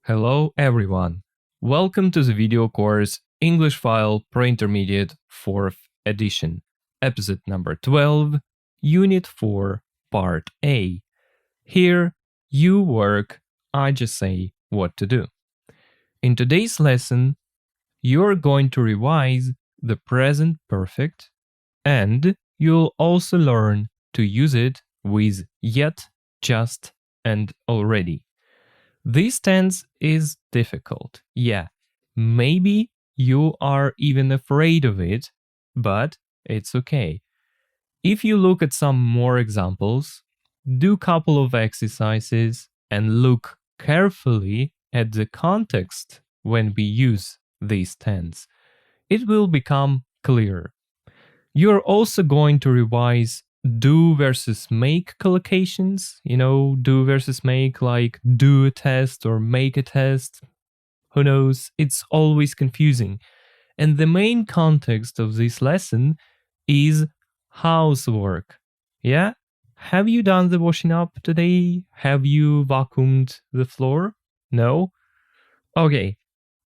Hello everyone. Welcome to the video course English File Pre-Intermediate 4th edition, episode number 12, Unit 4, Part A. Here, you work, I just say what to do. In today's lesson, you're going to revise the present perfect and you'll also learn to use it with yet, just, and already. This tense is difficult. Yeah, maybe you are even afraid of it, but it's okay. If you look at some more examples, do a couple of exercises and look carefully at the context when we use this tense, it will become clearer. You're also going to revise do versus make collocations. Do versus make, like do a test or make a test. Who knows? It's always confusing. And the main context of this lesson is housework. Yeah? Have you done the washing up today? Have you vacuumed the floor? No? Okay.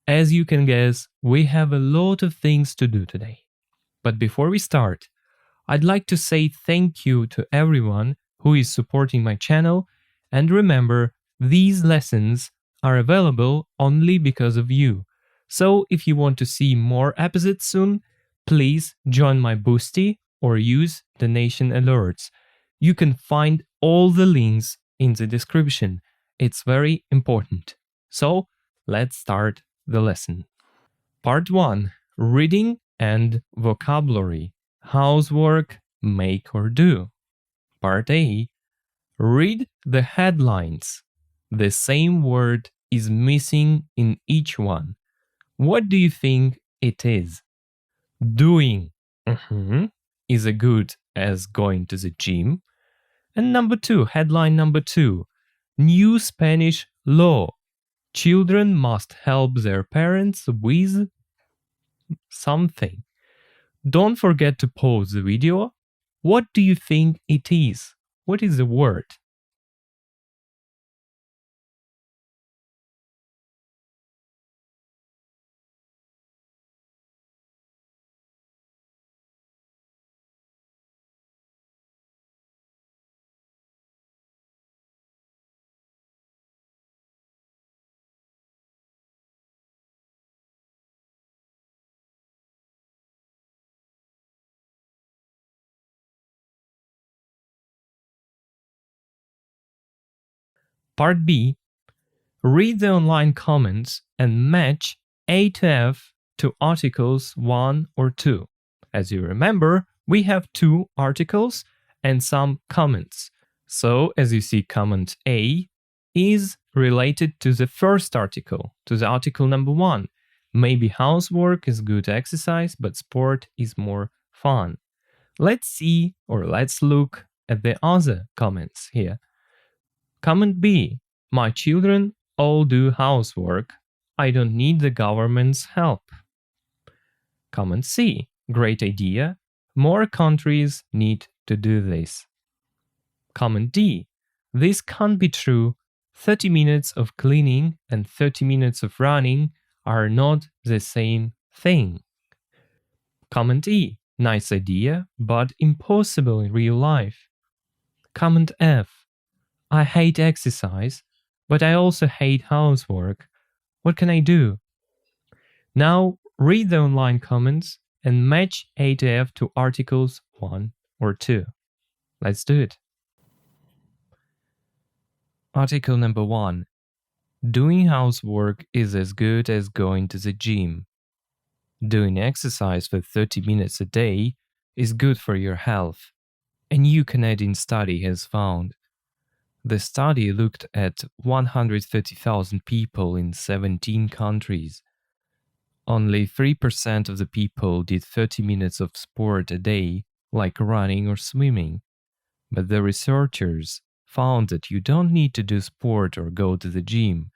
As you can guess, we have a lot of things to do today. But before we start, I'd like to say thank you to everyone who is supporting my channel, and remember, these lessons are available only because of you. So if you want to see more episodes soon, please join my Boosty or use donation alerts. You can find all the links in the description. It's very important. So let's start the lesson. Part 1. Reading and vocabulary. Housework, make or do. Part A. Read the headlines. The same word is missing in each one. What do you think it is? Doing is as good as going to the gym. And number 2, headline number 2. New Spanish law. Children must help their parents with something. Don't forget to pause the video. What do you think it is? What is the word? Part B. Read the online comments and match A to F to articles 1 or 2. As you remember, we have 2 articles and some comments. So, as you see, comment A is related to the first article, to the article number 1. Maybe housework is good exercise, but sport is more fun. Let's look at the other comments here. Comment B. My children all do housework. I don't need the government's help. Comment C. Great idea. More countries need to do this. Comment D. This can't be true. 30 minutes of cleaning and 30 minutes of running are not the same thing. Comment E. Nice idea, but impossible in real life. Comment F. I hate exercise, but I also hate housework. What can I do? Now read the online comments and match A to F to articles 1 or 2. Let's do it. Article number 1. Doing housework is as good as going to the gym. Doing exercise for 30 minutes a day is good for your health. A new Canadian study has found. The study looked at 130,000 people in 17 countries. Only 3% of the people did 30 minutes of sport a day, like running or swimming. But the researchers found that you don't need to do sport or go to the gym.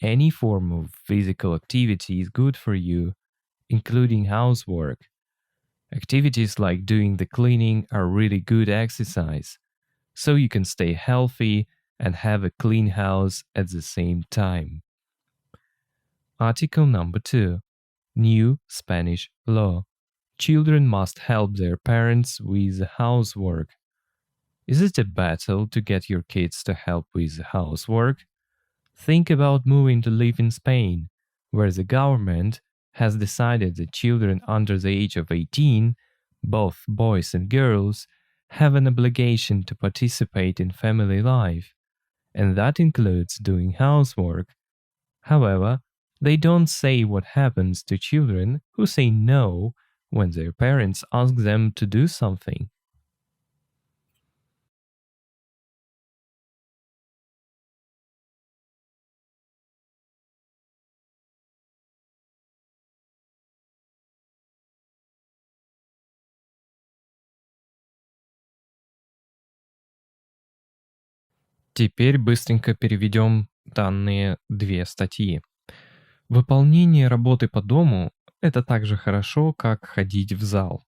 Any form of physical activity is good for you, including housework. Activities like doing the cleaning are really good exercise, so you can stay healthy and have a clean house at the same time. Article number 2. New Spanish law. Children must help their parents with housework. Is it a battle to get your kids to help with housework? Think about moving to live in Spain, where the government has decided that children under the age of 18, both boys and girls, have an obligation to participate in family life, and that includes doing housework. However, they don't say what happens to children who say no when their parents ask them to do something. Теперь быстренько переведем данные две статьи. Выполнение работы по дому– это так же хорошо, как ходить в зал.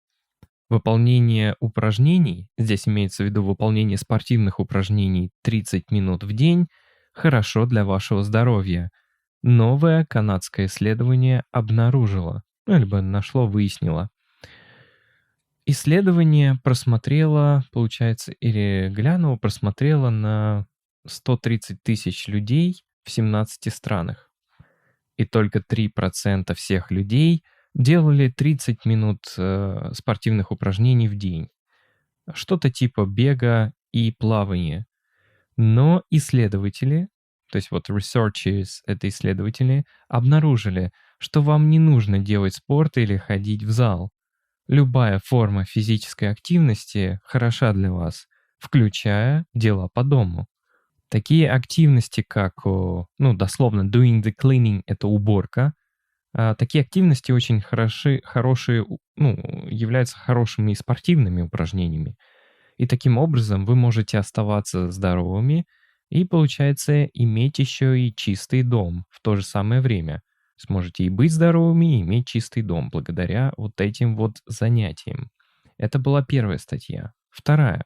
Выполнение упражнений, здесь имеется в виду выполнение спортивных упражнений 30 минут в день, хорошо для вашего здоровья. Новое канадское исследование обнаружило, либо нашло, выяснило. Исследование просмотрело, получается, или глянуло, просмотрело на 130 тысяч людей в 17 странах. И только 3% всех людей делали 30 минут спортивных упражнений в день. Что-то типа бега и плавания. Но исследователи, то есть вот researchers, это исследователи, обнаружили, что вам не нужно делать спорт или ходить в зал. Любая форма физической активности хороша для вас, включая дела по дому. Такие активности, как, дословно, doing the cleaning– это уборка, такие активности очень хорошие, являются хорошими и спортивными упражнениями. И таким образом вы можете оставаться здоровыми и, получается, иметь еще и чистый дом в то же самое время. Сможете и быть здоровыми, и иметь чистый дом благодаря вот этим вот занятиям. Это была первая статья. Вторая.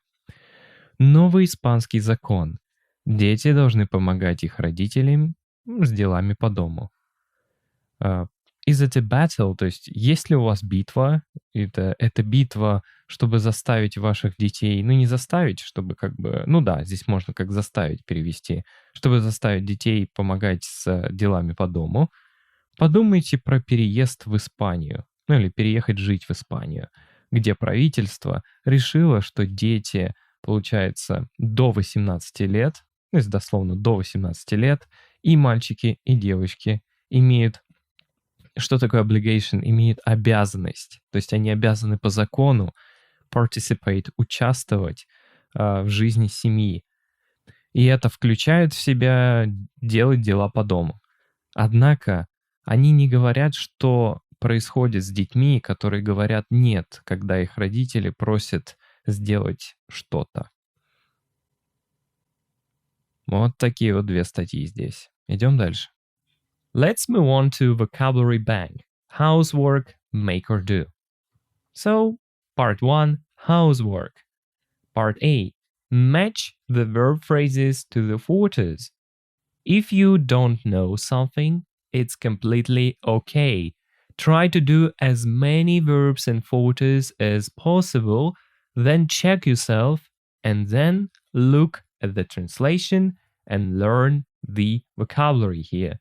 Новый испанский закон. Дети должны помогать их родителям с делами по дому. Is it a battle? То есть, есть ли у вас битва? Это битва, чтобы заставить ваших детей, не заставить, чтобы здесь можно как заставить перевести, чтобы заставить детей помогать с делами по дому. Подумайте про переезд в Испанию, или переехать жить в Испанию, где правительство решило, что дети, получается, до 18 лет, то есть дословно до 18 лет, и мальчики, и девочки имеют, что такое obligation? Имеют обязанность, то есть они обязаны по закону participate, участвовать в жизни семьи. И это включает в себя делать дела по дому. Однако они не говорят, что происходит с детьми, которые говорят «нет», когда их родители просят сделать что-то. Вот такие вот две статьи здесь. Идем дальше. Let's move on to vocabulary bank. Housework, make or do. So, part 1, housework. Part A, match the verb phrases to the footers. If you don't know something, it's completely okay. Try to do as many verbs and footers as possible, then check yourself, and then look at the translation and learn the vocabulary here.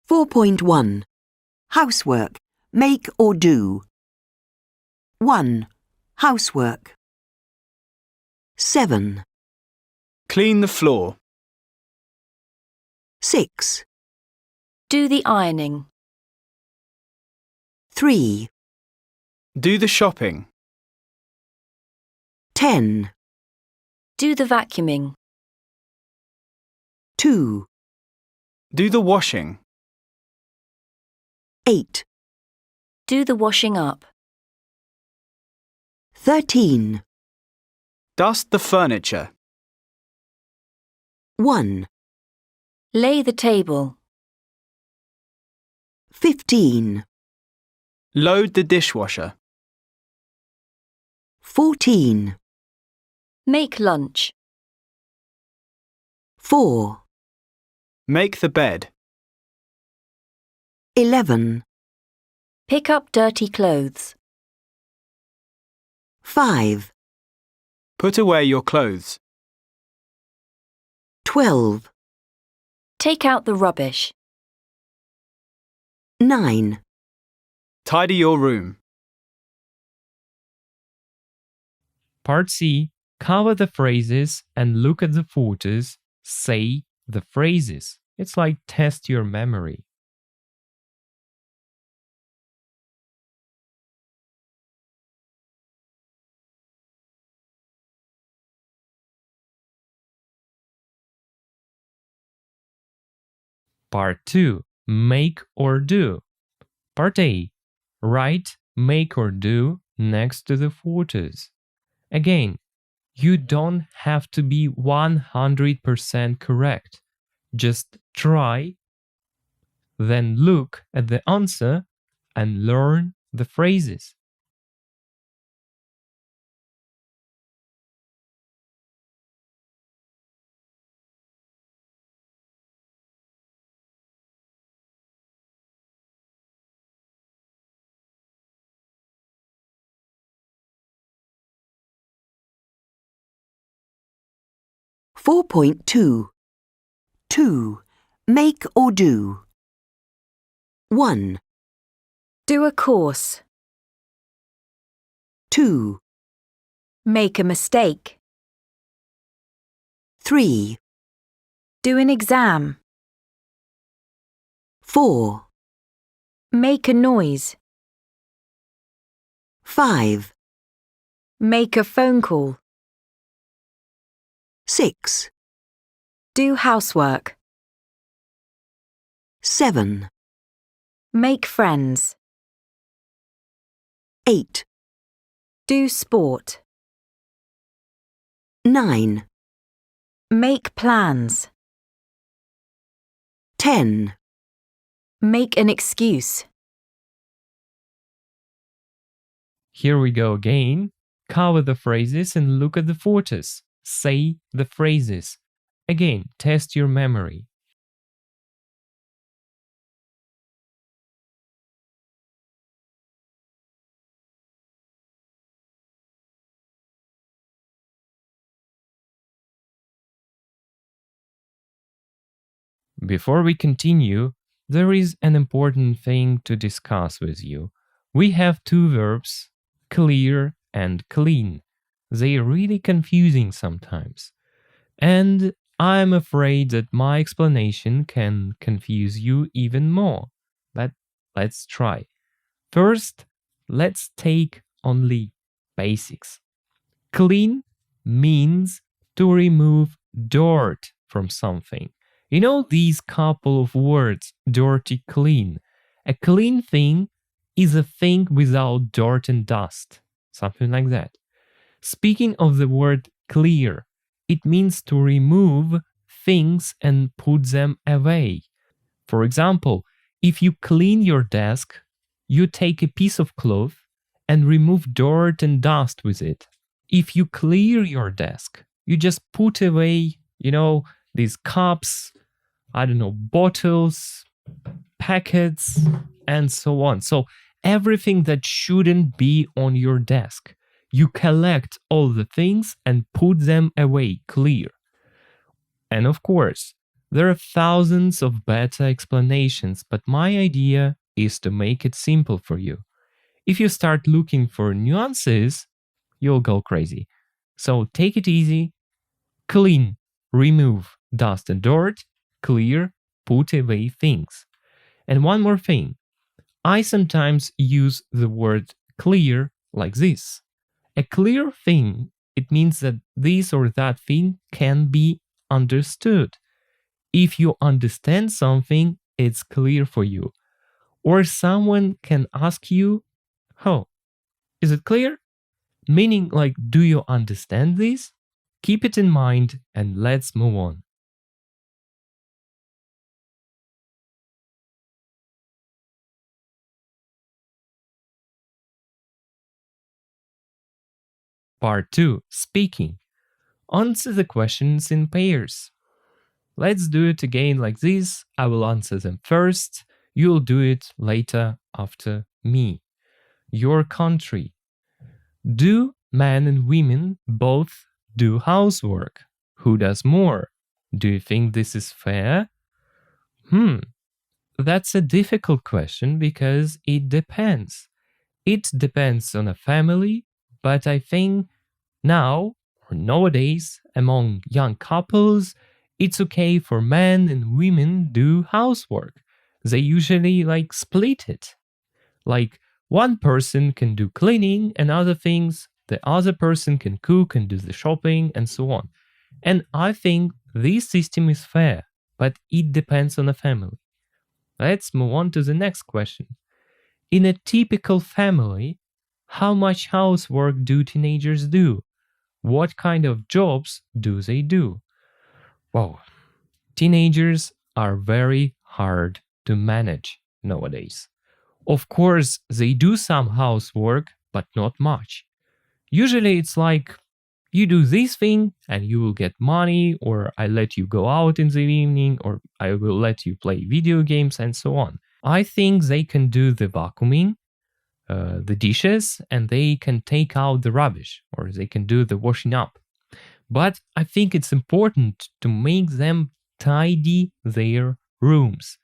(4.1) Housework, make or do. 1. Housework. 7. Clean the floor. 6. Do the ironing. 3. Do the shopping. 10. Do the vacuuming. 2. Do the washing. 8. Do the washing up. 13. Dust the furniture. 1, Lay the table. 15, Load the dishwasher. 14, Make lunch. 4, Make the bed. 11, Pick up dirty clothes. 5, Put away your clothes. 12, Take out the rubbish. 9, Tidy your room. Part C. Cover the phrases and look at the photos. Say the phrases. It's like test your memory. Part 2. Make or do. Part A. Write make or do next to the photos. Again, you don't have to be 100% correct. Just try, then look at the answer and learn the phrases. Four 4.2. 2. Make or do. 1, Do a course. 2, Make a mistake. 3, Do an exam. 4, Make a noise. 5, Make a phone call. 6, Do housework. 7, Make friends. 8, Do sport. 9, Make plans. 10. Make an excuse. Here we go again. Cover the phrases and look at the photos. Say the phrases. Again, test your memory. Before we continue, there is an important thing to discuss with you. We have two verbs, clear and clean. They're really confusing sometimes. And I'm afraid that my explanation can confuse you even more. But let's try. First, let's take only basics. Clean means to remove dirt from something. You know these couple of words, dirty, clean. A clean thing is a thing without dirt and dust, something like that. Speaking of the word clear, it means to remove things and put them away. For example, if you clean your desk, you take a piece of cloth and remove dirt and dust with it. If you clear your desk, you just put away, these cups, bottles, packets, and so on. So everything that shouldn't be on your desk, you collect all the things and put them away, clear. And of course, there are thousands of better explanations, but my idea is to make it simple for you. If you start looking for nuances, you'll go crazy. So take it easy. Clean, remove dust and dirt. Clear, put away things. And one more thing. I sometimes use the word clear like this. A clear thing, it means that this or that thing can be understood. If you understand something, it's clear for you. Or someone can ask you, "Oh, is it clear?" Meaning like, do you understand this? Keep it in mind and let's move on. Part 2, speaking. Answer the questions in pairs. Let's do it again like this. I will answer them first. You'll do it later after me. Your country. Do men and women both do housework? Who does more? Do you think this is fair? That's a difficult question because it depends. It depends on a family, but I think now or nowadays among young couples, it's okay for men and women do housework. They usually split it. Like one person can do cleaning and other things, the other person can cook and do the shopping and so on. And I think this system is fair, but it depends on the family. Let's move on to the next question. In a typical family, how much housework do teenagers do? What kind of jobs do they do? Wow, teenagers are very hard to manage nowadays. Of course, they do some housework, but not much. Usually it's like, you do this thing and you will get money, or I let you go out in the evening, or I will let you play video games and so on. I think they can do the vacuuming, the dishes, and they can take out the rubbish, or they can do the washing up. But I think it's important to make them tidy their rooms.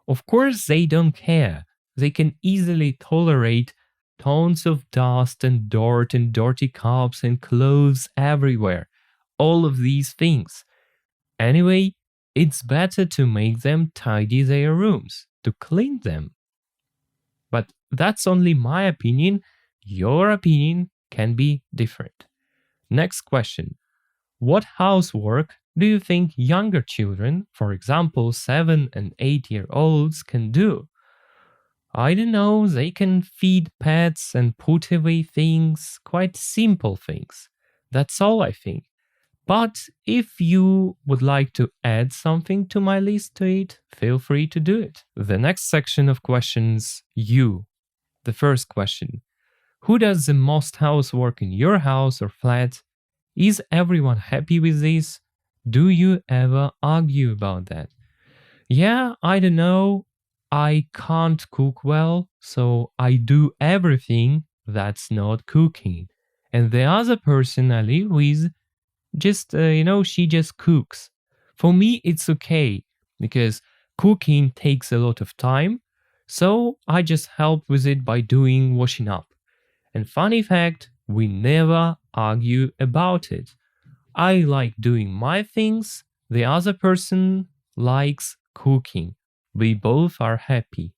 Of course, they don't care. They can easily tolerate tons of dust and dirt and dirty cups and clothes everywhere. All of these things. Anyway, it's better to make them tidy their rooms, to clean them. But that's only my opinion. Your opinion can be different. Next question. What housework do you think younger children, for example 7 and 8-year-olds, can do? I don't know, they can feed pets and put away things, quite simple things. That's all I think. But if you would like to add something to my list to it, feel free to do it. The next section of questions, you. The first question. Who does the most housework in your house or flat? Is everyone happy with this? Do you ever argue about that? Yeah, I don't know. I can't cook well, so I do everything that's not cooking. And the other person I live with, she just cooks. For me, it's okay because cooking takes a lot of time, so I just help with it by doing washing up. And funny fact, we never argue about it. I like doing my things, the other person likes cooking. We both are happy.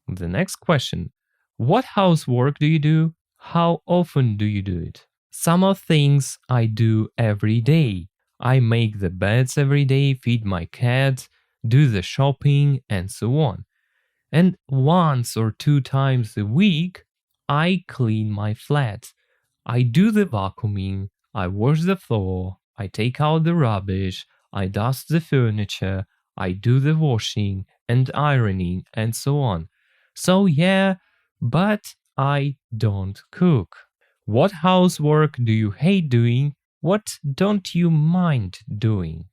The next question. What housework do you do? How often do you do it? Some of things I do every day. I make the beds every day, feed my cat, do the shopping, and so on. And once or 2 times a week, I clean my flat. I do the vacuuming, I wash the floor, I take out the rubbish, I dust the furniture, I do the washing and ironing and so on. So yeah, but I don't cook. What housework do you hate doing? What don't you mind doing?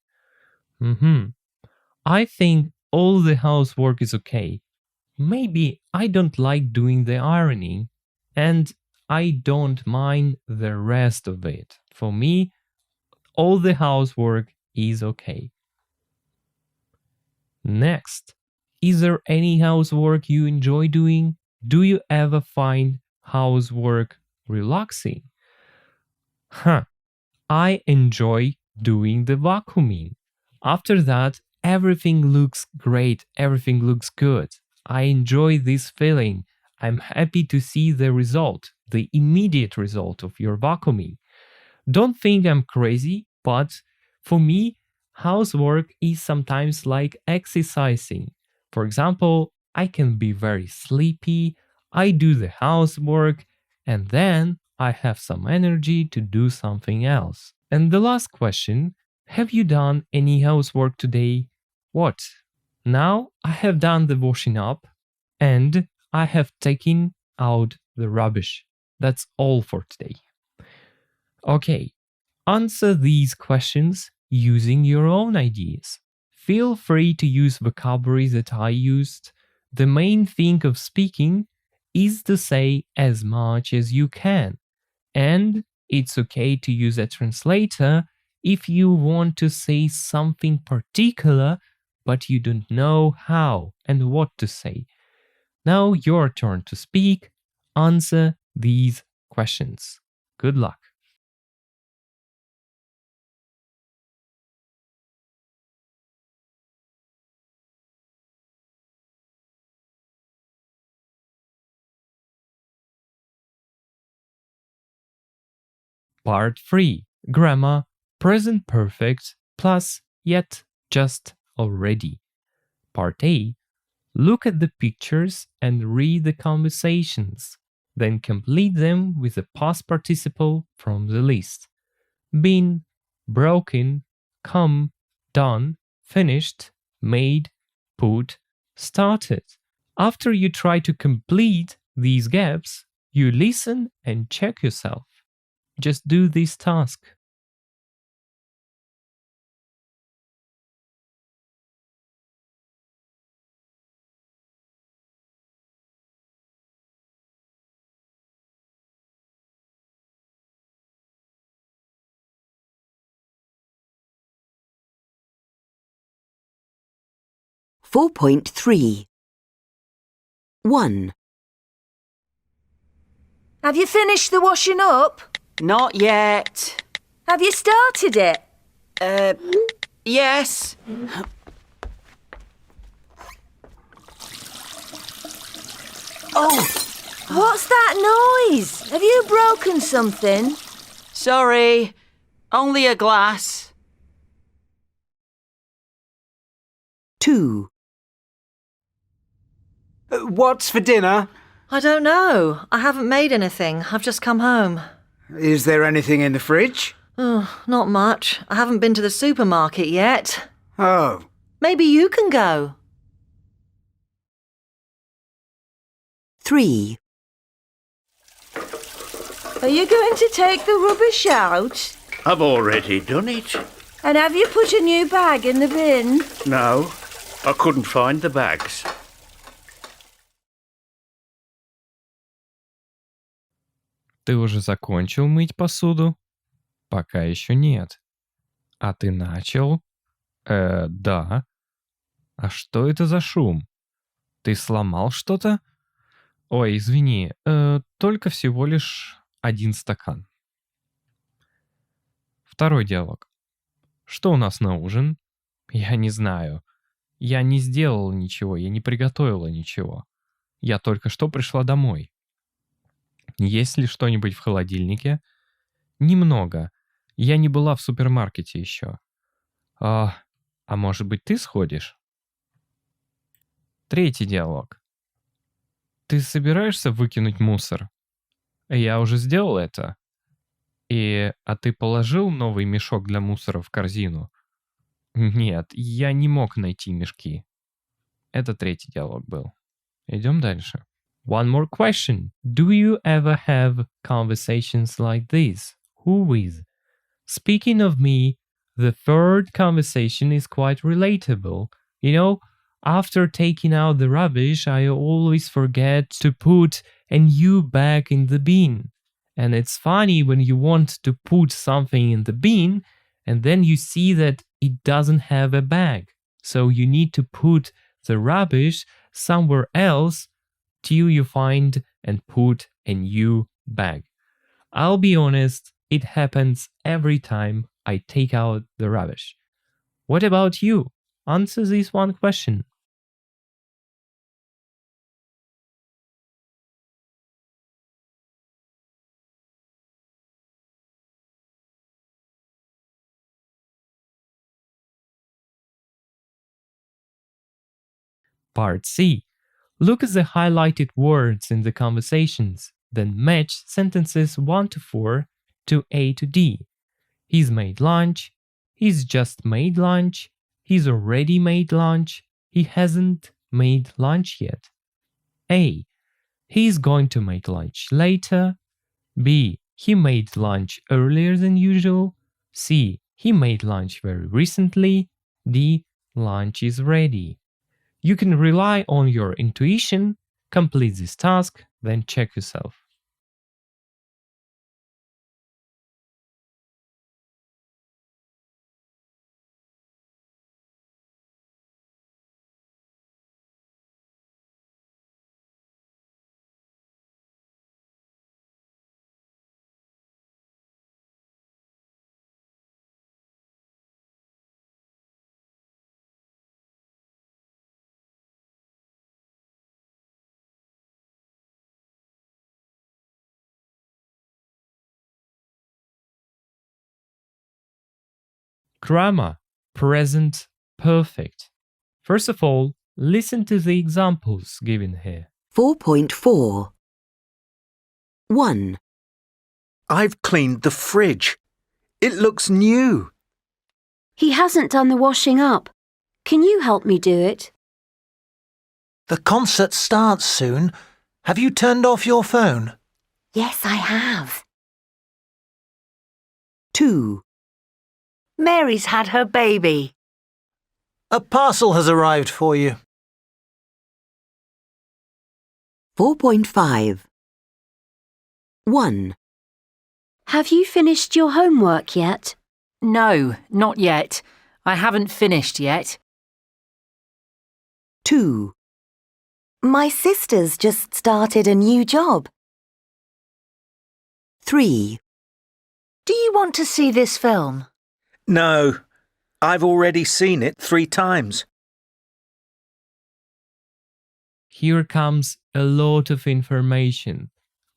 I think all the housework is okay. Maybe I don't like doing the ironing, and I don't mind the rest of it. For me, all the housework is okay. Next, is there any housework you enjoy doing? Do you ever find housework relaxing? I enjoy doing the vacuuming. After that, everything looks great, everything looks good. I enjoy this feeling. I'm happy to see the result, the immediate result of your vacuuming. Don't think I'm crazy, but for me, housework is sometimes like exercising. For example, I can be very sleepy, I do the housework, and then I have some energy to do something else. And the last question, have you done any housework today? What? Now I have done the washing up and I have taken out the rubbish. That's all for today. Okay, answer these questions using your own ideas. Feel free to use vocabulary that I used. The main thing of speaking is to say as much as you can. And it's okay to use a translator if you want to say something particular, but you don't know how and what to say. Now your turn to speak. Answer these questions. Good luck. Part 3. Grammar, present perfect, plus, yet, just, already. Part A. Look at the pictures and read the conversations. Then complete them with the past participle from the list. Been, broken, come, done, finished, made, put, started. After you try to complete these gaps, you listen and check yourself. Just do this task. Four point 3. 1. Have you finished the washing up? Not yet. Have you started it? Yes. Oh, What's that noise? Have you broken something? sorry. Only a glass. 2. What's for dinner? I don't know. I haven't made anything. I've just come home. Is there anything in the fridge? Oh, not much. I haven't been to the supermarket yet. Oh, Maybe you can go. 3. Are you going to take the rubbish out? I've already done it. And have you put a new bag in the bin? No, I couldn't find the bags. Ты уже закончил мыть посуду? Пока еще нет. А ты начал? Да. А что это за шум? Ты сломал что-то? Ой, извини, только всего лишь 1 стакан. Второй диалог. Что у нас на ужин? Я не знаю. Я не сделала ничего, я не приготовила ничего. Я только что пришла домой. Есть ли что-нибудь в холодильнике? Немного. Я не была в супермаркете еще. А может быть, ты сходишь? Третий диалог. Ты собираешься выкинуть мусор? Я уже сделал это. А ты положил новый мешок для мусора в корзину? Нет, я не мог найти мешки. Это третий диалог был. Идем дальше. One more question. Do you ever have conversations like this? Who with? Speaking of me, the third conversation is quite relatable. You know, after taking out the rubbish, I always forget to put a new bag in the bin. And it's funny when you want to put something in the bin and then you see that it doesn't have a bag. So you need to put the rubbish somewhere else till you find and put a new bag. I'll be honest, it happens every time I take out the rubbish. What about you? Answer this one question. Part C. Look at the highlighted words in the conversations, then match sentences 1 to 4 to A to D. He's made lunch. He's just made lunch. He's already made lunch. He hasn't made lunch yet. A. He's going to make lunch later. B. he made lunch earlier than usual. C. He made lunch very recently. D. Lunch is ready. You can rely on your intuition, complete this task, then check yourself. Grammar, present perfect. First of all, listen to the examples given here. 4.4. 1. I've cleaned the fridge. It looks new. He hasn't done the washing up. Can you help me do it? The concert starts soon. Have you turned off your phone? Yes, I have. 2. Mary's had her baby. A parcel has arrived for you. 4.5. 1. Have you finished your homework yet? No, not yet. I haven't finished yet. 2. My sister's just started a new job. 3. Do you want to see this film? No, I've already seen it 3 times. Here comes a lot of information.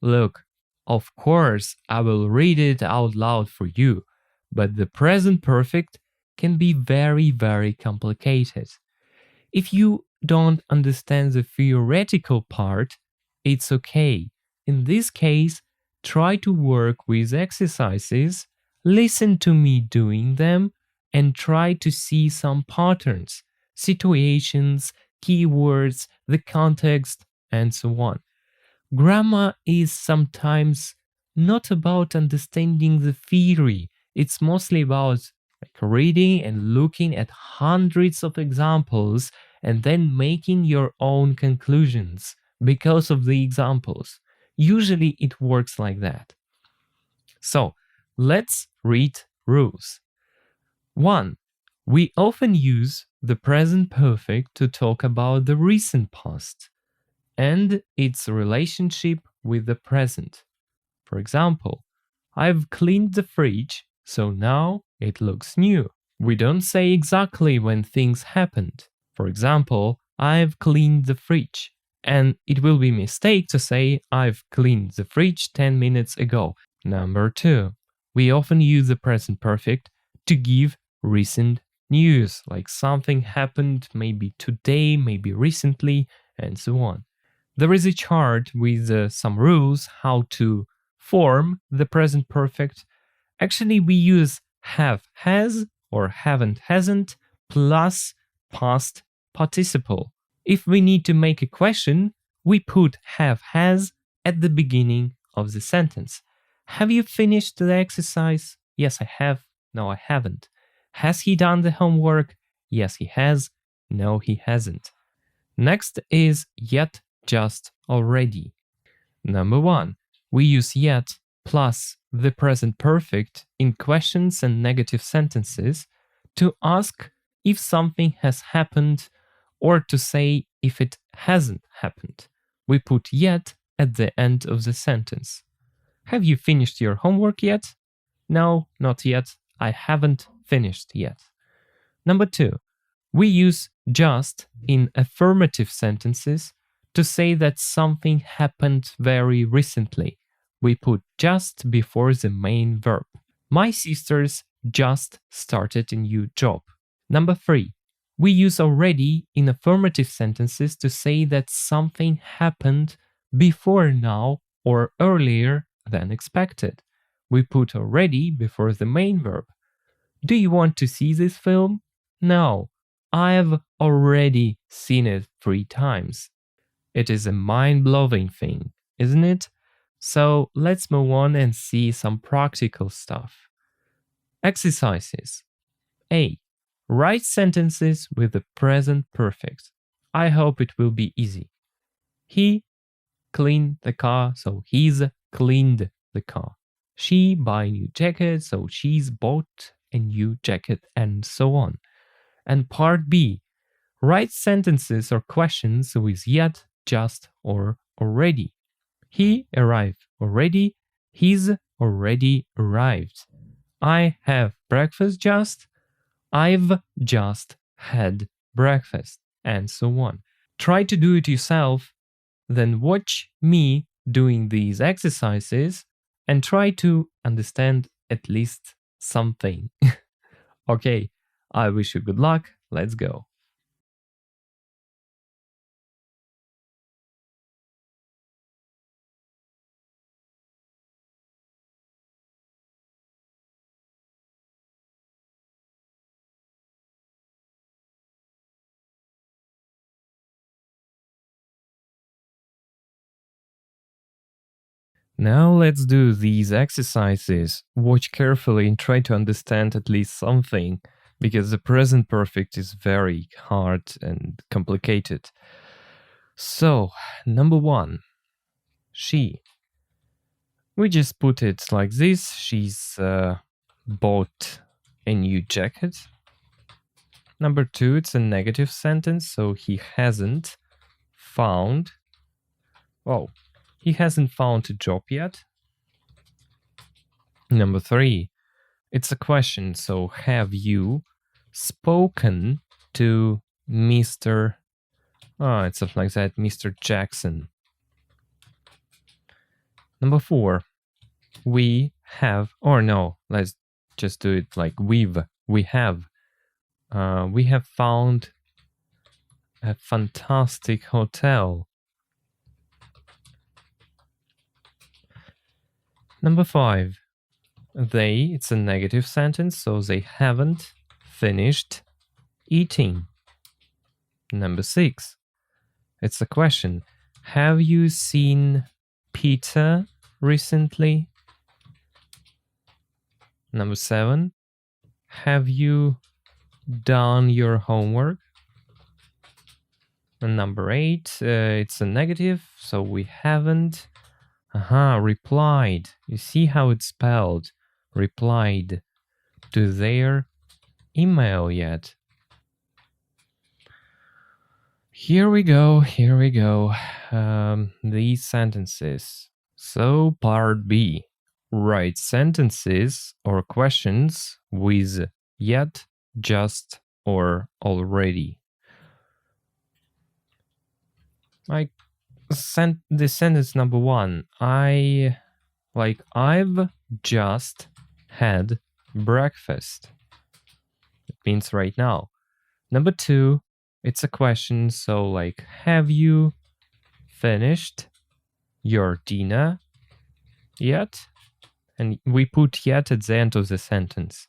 Look, of course, I will read it out loud for you, but the present perfect can be very, very complicated. If you don't understand the theoretical part, it's okay. In this case, try to work with exercises, listen to me doing them, and try to see some patterns, situations, keywords, the context, and so on. Grammar is sometimes not about understanding the theory. It's mostly about reading and looking at hundreds of examples and then making your own conclusions because of the examples. Usually it works like that. So, let's read rules. 1. We often use the present perfect to talk about the recent past and its relationship with the present. For example, I've cleaned the fridge, so now it looks new. We don't say exactly when things happened. For example, I've cleaned the fridge, and it will be a mistake to say I've cleaned the fridge 10 minutes ago. Number 2, we often use the present perfect to give recent news, like something happened maybe today, maybe recently, and so on. There is a chart with some rules how to form the present perfect. Actually, we use have, has, or haven't, hasn't, plus past participle. If we need to make a question, we put have, has at the beginning of the sentence. Have you finished the exercise? Yes, I have. No, I haven't. Has he done the homework? Yes, he has. No, he hasn't. Next is yet, just, already. Number 1, we use yet plus the present perfect in questions and negative sentences to ask if something has happened or to say if it hasn't happened. We put yet at the end of the sentence. Have you finished your homework yet? No, not yet. I haven't finished yet. Number 2, we use just in affirmative sentences to say that something happened very recently. We put just before the main verb. My sisters just started a new job. Number 3, we use already in affirmative sentences to say that something happened before now or earlier than expected. We put already before the main verb. Do you want to see this film? No, I've already seen it 3 times. It is a mind-blowing thing, isn't it? So let's move on and see some practical stuff. Exercises. A. Write sentences with the present perfect. I hope it will be easy. He cleaned the car, so he's cleaned the car. She buy a new jacket, so she's bought a new jacket, and so on. And part B. Write sentences or questions with yet, just, or already. He arrived already. He's already arrived. I have breakfast just. I've just had breakfast, and so on. Try to do it yourself, then watch me doing these exercises and try to understand at least something. Okay, I wish you good luck. Let's go. Now let's do these exercises. Watch carefully and try to understand at least something, because the present perfect is very hard and complicated. So, number 1, she. We just put it like this. She's bought a new jacket. Number 2, it's a negative sentence, so he hasn't found. Oh, he hasn't found a job yet. Number 3, it's a question, so have you spoken to Mr. It's something like that, Mr. Jackson. Number 4, we have, or no, let's just do it like we have found a fantastic hotel. Number 5, it's a negative sentence, so they haven't finished eating. Number 6, it's a question. Have you seen Peter recently? Number 7, have you done your homework? And number 8, it's a negative, so we haven't replied. You see how it's spelled? Replied to their email yet. Here we go. These sentences. So part B. Write sentences or questions with yet, just, or already. The sentence number 1. I've just had breakfast. It means right now. Number 2, it's a question, so like, have you finished your dinner yet? And we put yet at the end of the sentence.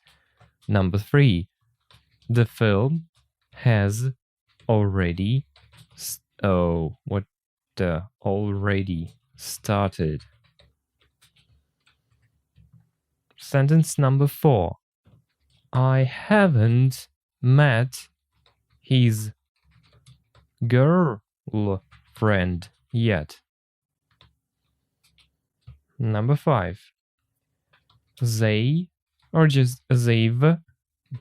Number 3, the film has already already started. Sentence number 4, I haven't met his girlfriend yet. Number 5, they've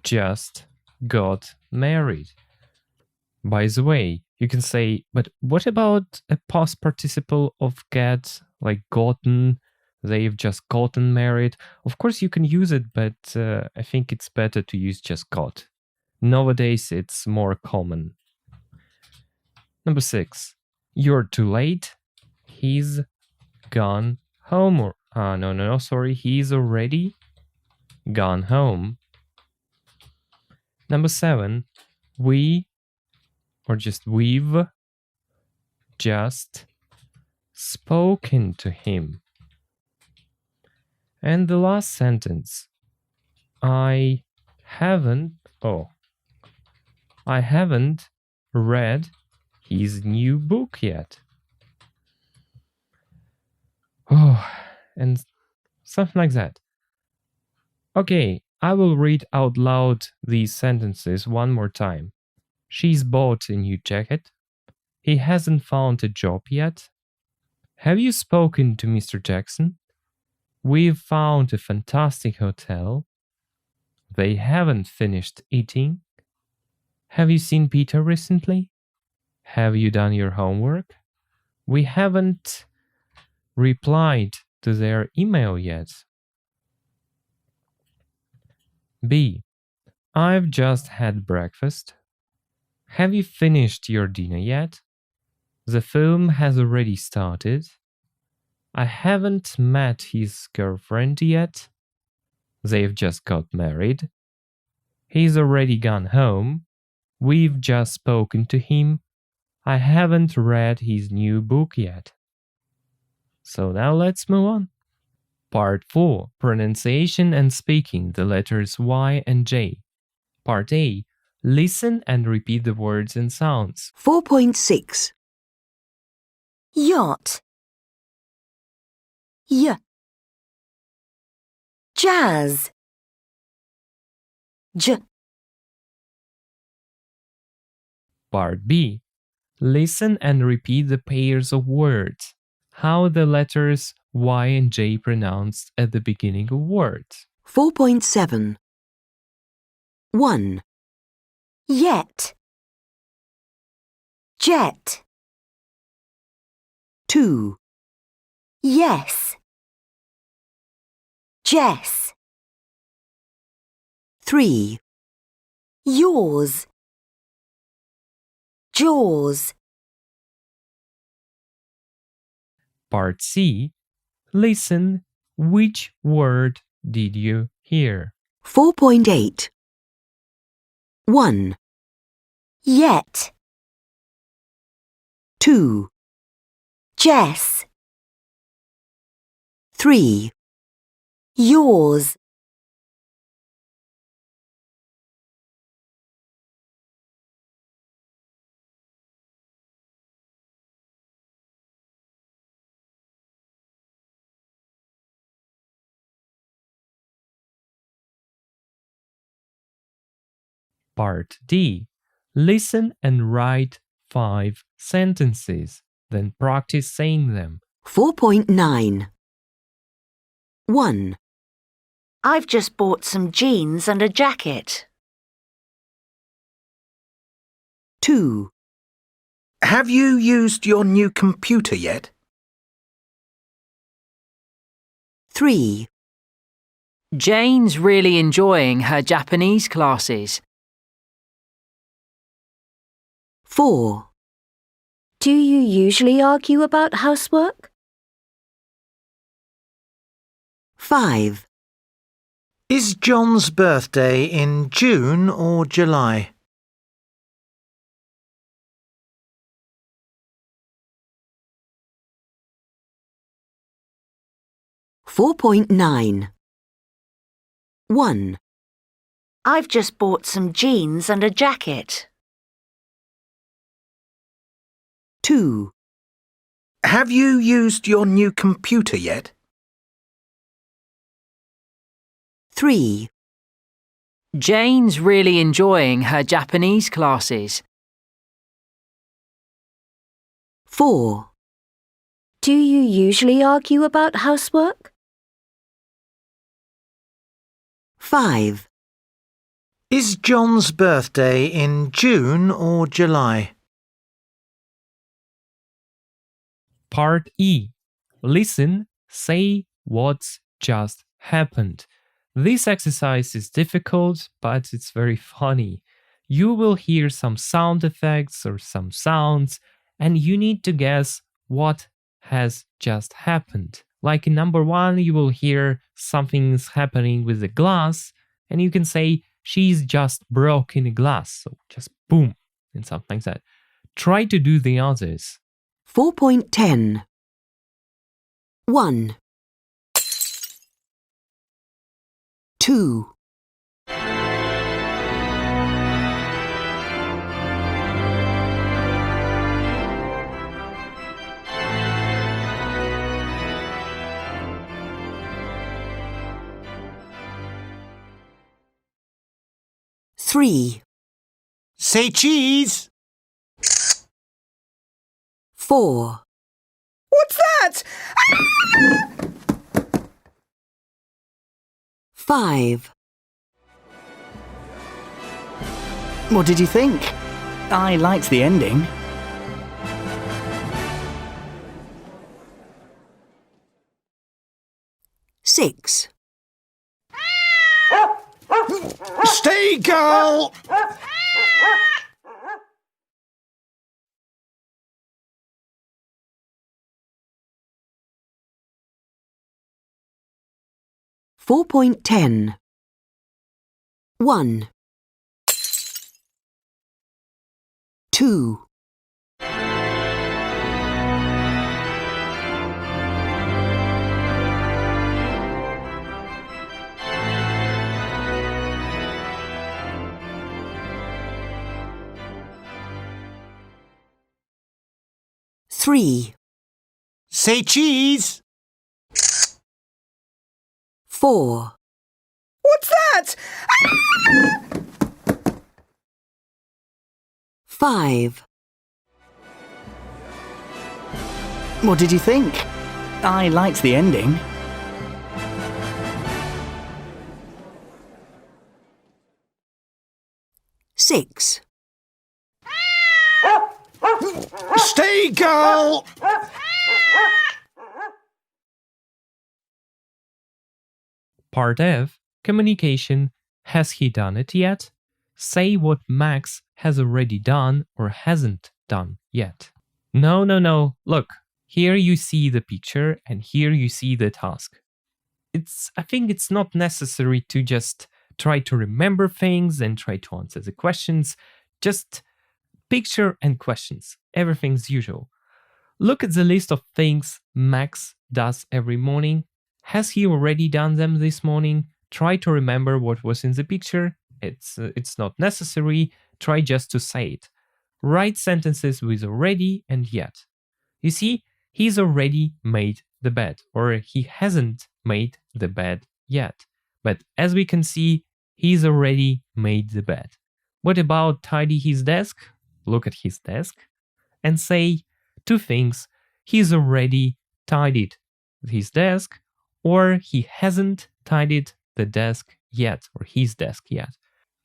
just got married. By the way, you can say, but what about a past participle of get, like gotten? They've just gotten married. Of course, you can use it, but I think it's better to use just got. Nowadays, it's more common. Number 6, you're too late. He's gone home. He's already gone home. Number 7, we've just spoken to him. And the last sentence, I haven't read his new book yet. Oh, and something like that. Okay, I will read out loud these sentences one more time. She's bought a new jacket. He hasn't found a job yet. Have you spoken to Mr. Jackson? We've found a fantastic hotel. They haven't finished eating. Have you seen Peter recently? Have you done your homework? We haven't replied to their email yet. B. I've just had breakfast. Have you finished your dinner yet? The film has already started. I haven't met his girlfriend yet. They've just got married. He's already gone home. We've just spoken to him. I haven't read his new book yet. So now let's move on. Part 4. Pronunciation and speaking the letters Y and J. Part A. Listen and repeat the words and sounds. 4.6. Yacht. Jazz. Part B. Listen and repeat the pairs of words. How the letters Y and J pronounced at the beginning of words. 4.7. 1. Yet. Jet. 2. Yes. Jess. 3. Yours. Jaws. Part C. Listen. Which word did you hear? 4.8. 1. Yet. 2. Jess. 3. Yours. Part D. Listen and write 5 sentences. Then practice saying them. 4.9. 1. I've just bought some jeans and a jacket. 2. Have you used your new computer yet? 3. Jane's really enjoying her Japanese classes. 4. Do you usually argue about housework? 5. Is John's birthday in June or July? 4.9. 1. I've just bought some jeans and a jacket. 2. Have you used your new computer yet? 3. Jane's really enjoying her Japanese classes. 4. Do you usually argue about housework? 5. Is John's birthday in June or July? Part E. Listen, say what's just happened. This exercise is difficult, but it's very funny. You will hear some sound effects or some sounds, and you need to guess what has just happened. Like in number 1, you will hear something's happening with the glass, and you can say, she's just broken a glass. So just boom, and something like that. Try to do the others. 4.10. 1. 2. 3. 3, Say cheese. 4, What's that? 5, What did you think? I liked the ending. Six, Stay, girl. Four point 10. 1, 2, 3, Say cheese. 4, What's that? 5, What did you think? I liked the ending. Six, Stay, girl. Part F. Communication. Has he done it yet? Say what Max has already done or hasn't done yet. No. Look, here you see the picture and here you see the task. I think it's not necessary to just try to remember things and try to answer the questions. Just picture and questions. Everything's usual. Look at the list of things Max does every morning. Has he already done them this morning? Try to remember what was in the picture. It's not necessary. Try just to say it. Write sentences with already and yet. You see, he's already made the bed, or he hasn't made the bed yet. But as we can see, he's already made the bed. What about tidy his desk? Look at his desk and say two things. He's already tidied his desk, or he hasn't tidied the desk yet, or his desk yet.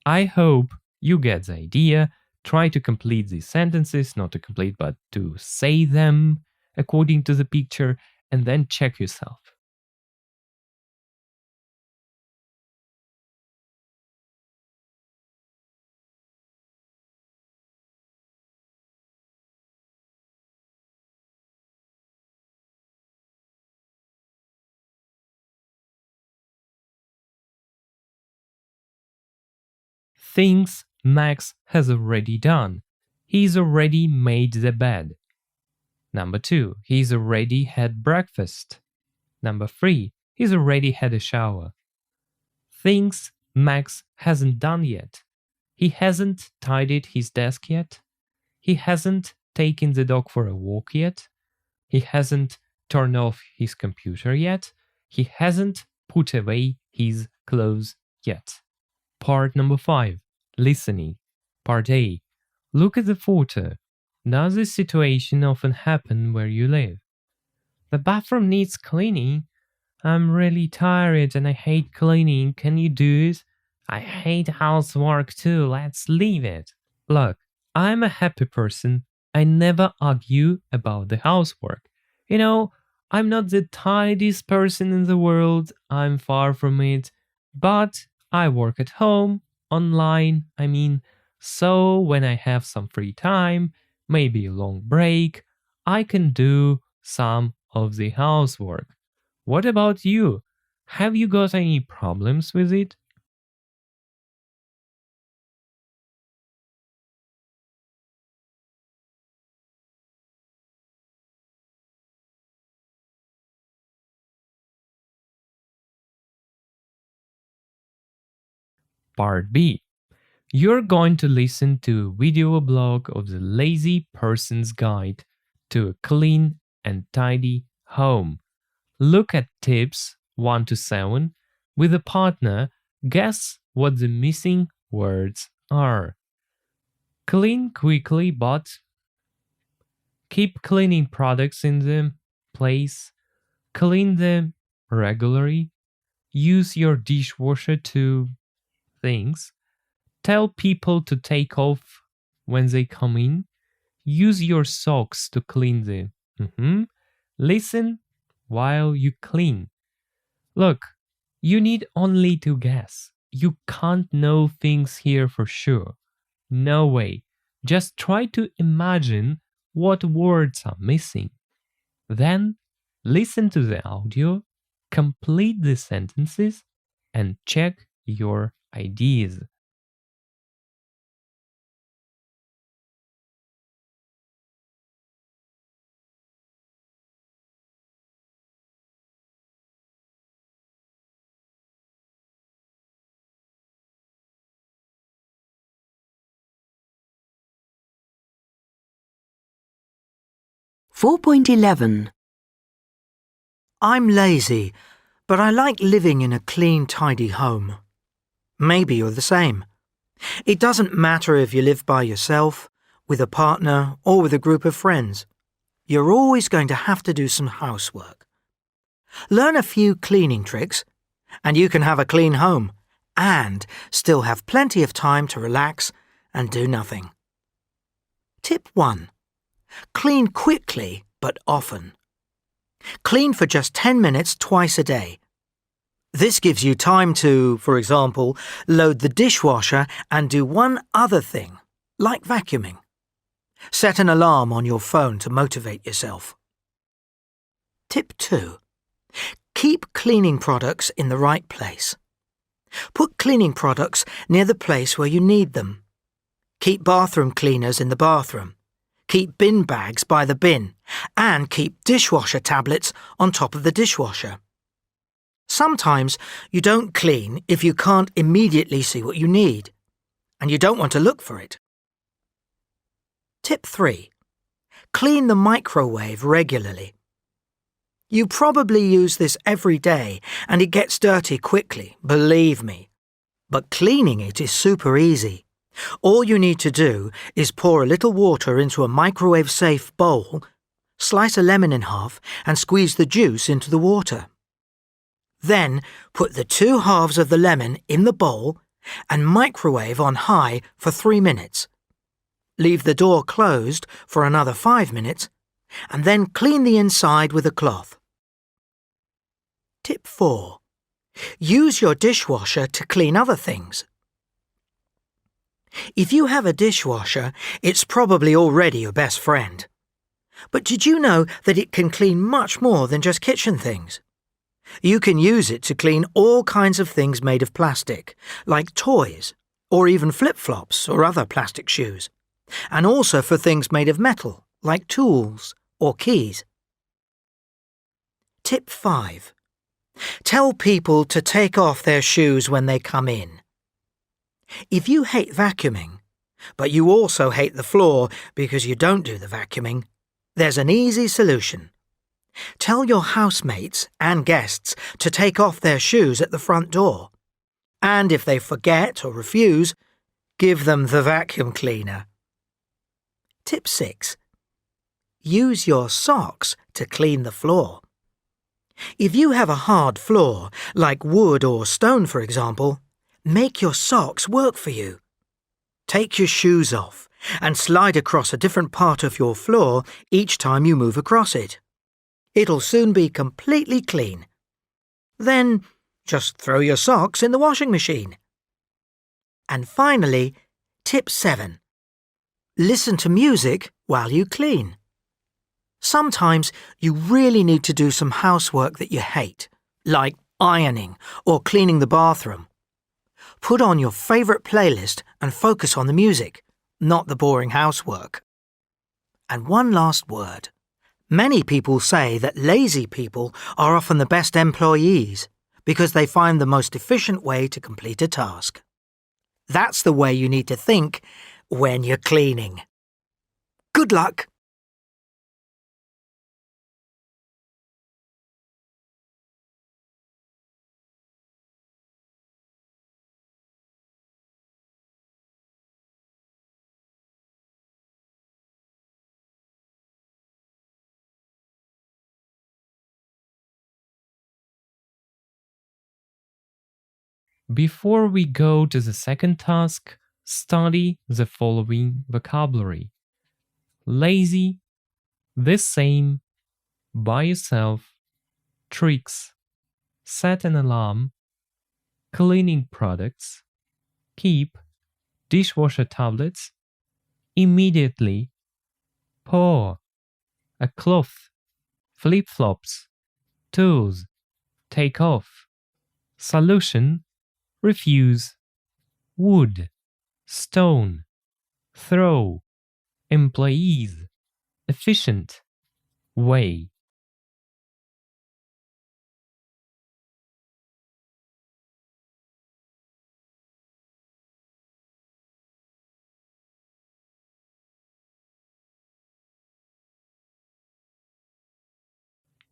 I hope you get the idea. Try to complete these sentences, not to complete, but to say them according to the picture, and then check yourself. Things Max has already done. He's already made the bed. Number 2, he's already had breakfast. Number 3, he's already had a shower. Things Max hasn't done yet. He hasn't tidied his desk yet. He hasn't taken the dog for a walk yet. He hasn't turned off his computer yet. He hasn't put away his clothes yet. Part number 5. Listening. Part A. Look at the photo. Does this situation often happen where you live? The bathroom needs cleaning. I'm really tired and I hate cleaning. Can you do it? I hate housework too. Let's leave it. Look, I'm a happy person. I never argue about the housework. You know, I'm not the tidiest person in the world. I'm far from it. But I work at home, online, so when I have some free time, maybe a long break, I can do some of the housework. What about you? Have you got any problems with it? Part B. You're going to listen to a video blog of the lazy person's guide to a clean and tidy home. Look at tips 1 to 7. With a partner, guess what the missing words are clean quickly but keep cleaning products in the place, clean them regularly, use your dishwasher to things, tell people to take off when they come in, use your socks to clean them. Listen while you clean. Look, you need only to guess. You can't know things here for sure. No way. Just try to imagine what words are missing. Then listen to the audio, complete the sentences, and check your ideas. Four point 11. I'm lazy, but I like living in a clean, tidy home. Maybe you're the same. It doesn't matter if you live by yourself, with a partner, or with a group of friends. You're always going to have to do some housework. Learn a few cleaning tricks, and you can have a clean home and still have plenty of time to relax and do nothing. Tip 1. Clean quickly but often. Clean for just 10 minutes twice a day. This gives you time to, for example, load the dishwasher and do one other thing, like vacuuming. Set an alarm on your phone to motivate yourself. Tip 2. Keep cleaning products in the right place. Put cleaning products near the place where you need them. Keep bathroom cleaners in the bathroom. Keep bin bags by the bin, and keep dishwasher tablets on top of the dishwasher. Sometimes you don't clean if you can't immediately see what you need, and you don't want to look for it. Tip 3. Clean the microwave regularly. You probably use this every day, and it gets dirty quickly, believe me. But cleaning it is super easy. All you need to do is pour a little water into a microwave-safe bowl, slice a lemon in half, and squeeze the juice into the water. Then put the 2 halves of the lemon in the bowl and microwave on high for 3 minutes. Leave the door closed for another 5 minutes, and then clean the inside with a cloth. Tip 4. Use your dishwasher to clean other things. If you have a dishwasher, it's probably already your best friend. But did you know that it can clean much more than just kitchen things? You can use it to clean all kinds of things made of plastic, like toys, or even flip-flops or other plastic shoes, and also for things made of metal, like tools or keys. Tip 5. Tell people to take off their shoes when they come in. If you hate vacuuming, but you also hate the floor because you don't do the vacuuming, there's an easy solution. Tell your housemates and guests to take off their shoes at the front door. And if they forget or refuse, give them the vacuum cleaner. Tip 6. Use your socks to clean the floor. If you have a hard floor, like wood or stone for example, make your socks work for you. Take your shoes off and slide across a different part of your floor each time you move across it. It'll soon be completely clean. Then just throw your socks in the washing machine. And finally, tip 7. Listen to music while you clean. Sometimes you really need to do some housework that you hate, like ironing or cleaning the bathroom. Put on your favourite playlist and focus on the music, not the boring housework. And one last word. Many people say that lazy people are often the best employees because they find the most efficient way to complete a task. That's the way you need to think when you're cleaning. Good luck! Before we go to the second task, study the following vocabulary. Lazy, the same, by yourself, tricks, set an alarm, cleaning products, keep, dishwasher tablets, immediately, pour, a cloth, flip-flops, tools, take off, solution, refuse, wood, stone, throw, employees, efficient, way.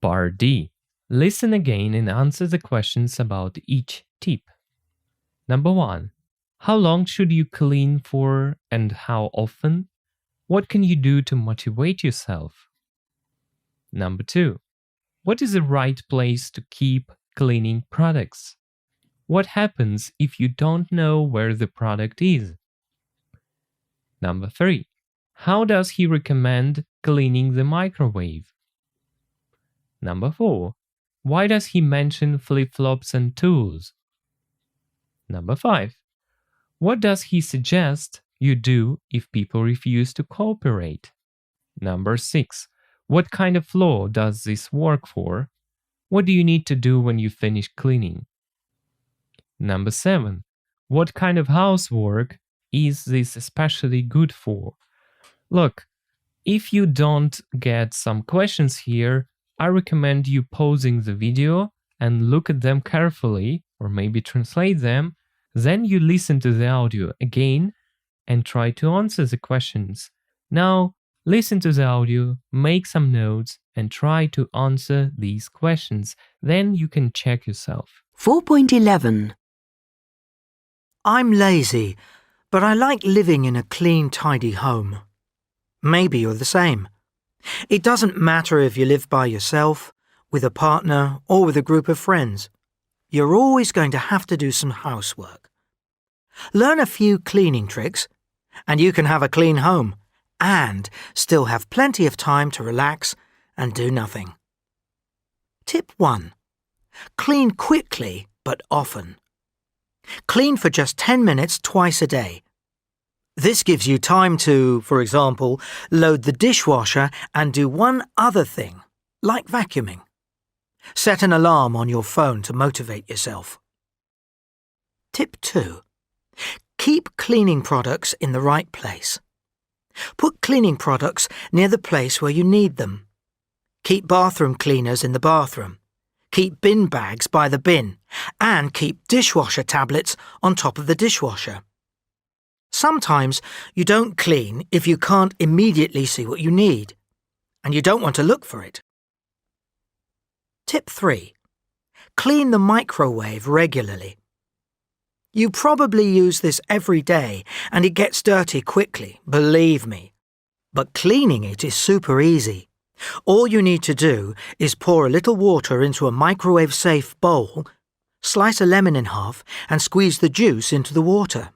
Part D. Listen again and answer the questions about each tip. Number 1. How long should you clean for and how often? What can you do to motivate yourself? Number 2. What is the right place to keep cleaning products? What happens if you don't know where the product is? Number 3. How does he recommend cleaning the microwave? Number 4. Why does he mention flip-flops and tools? Number 5. What does he suggest you do if people refuse to cooperate? Number 6. What kind of floor does this work for? What do you need to do when you finish cleaning? Number 7. What kind of housework is this especially good for? Look, if you don't get some questions here, I recommend you pausing the video and look at them carefully, or maybe translate them. Then you listen to the audio again and try to answer the questions. Now, listen to the audio, make some notes, and try to answer these questions. Then you can check yourself. 4.11. I'm lazy, but I like living in a clean, tidy home. Maybe you're the same. It doesn't matter if you live by yourself, with a partner, or with a group of friends. You're always going to have to do some housework. Learn a few cleaning tricks, and you can have a clean home and still have plenty of time to relax and do nothing. Tip 1. Clean quickly but often. Clean for just 10 minutes twice a day. This gives you time to, for example, load the dishwasher and do one other thing, like vacuuming. Set an alarm on your phone to motivate yourself. Tip 2. Keep cleaning products in the right place. Put cleaning products near the place where you need them. Keep bathroom cleaners in the bathroom. Keep bin bags by the bin. And keep dishwasher tablets on top of the dishwasher. Sometimes you don't clean if you can't immediately see what you need, and you don't want to look for it. Tip 3. Clean the microwave regularly. You probably use this every day, and it gets dirty quickly, believe me. But cleaning it is super easy. All you need to do is pour a little water into a microwave-safe bowl, slice a lemon in half, and squeeze the juice into the water.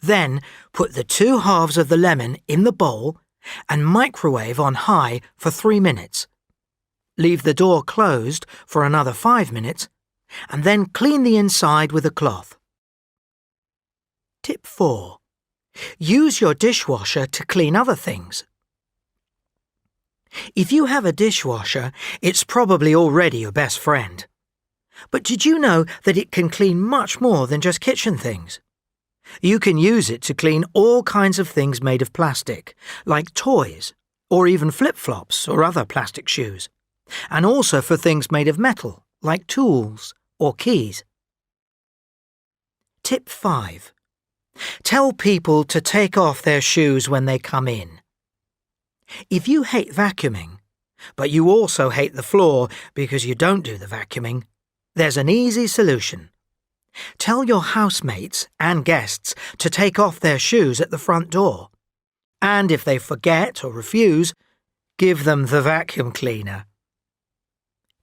Then put the 2 halves of the lemon in the bowl and microwave on high for 3 minutes. Leave the door closed for another 5 minutes and then clean the inside with a cloth. Tip 4. Use your dishwasher to clean other things. If you have a dishwasher, it's probably already your best friend. But did you know that it can clean much more than just kitchen things? You can use it to clean all kinds of things made of plastic, like toys, or even flip-flops or other plastic shoes, and also for things made of metal, like tools or keys. Tip 5. Tell people to take off their shoes when they come in. If you hate vacuuming, but you also hate the floor because you don't do the vacuuming, there's an easy solution. Tell your housemates and guests to take off their shoes at the front door. And if they forget or refuse, give them the vacuum cleaner.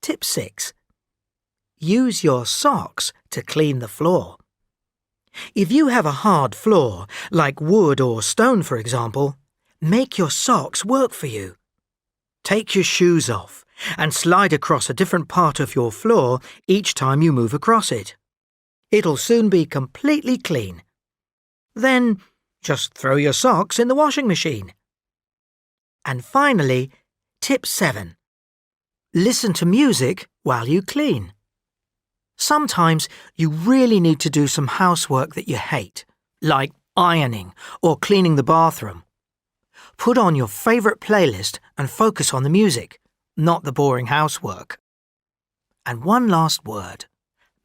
Tip 6. use your socks to clean the floor. If you have a hard floor, like wood or stone for example, make your socks work for you. Take your shoes off and slide across a different part of your floor each time you move across it. It'll soon be completely clean. Then just throw your socks in the washing machine. And finally, tip 7. Listen to music while you clean. Sometimes you really need to do some housework that you hate, like ironing or cleaning the bathroom. Put on your favourite playlist and focus on the music, not the boring housework. And one last word.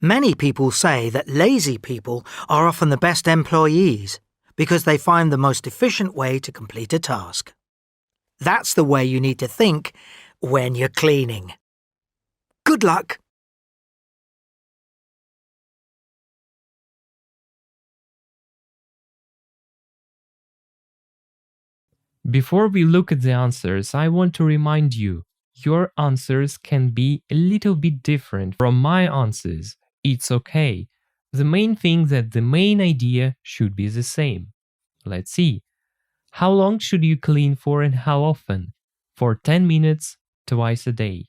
Many people say that lazy people are often the best employees because they find the most efficient way to complete a task. That's the way you need to think when you're cleaning. Good luck! Before we look at the answers, I want to remind you, your answers can be a little bit different from my answers. It's okay. The main thing that the main idea should be the same. Let's see. How long should you clean for and how often? For 10 minutes, twice a day.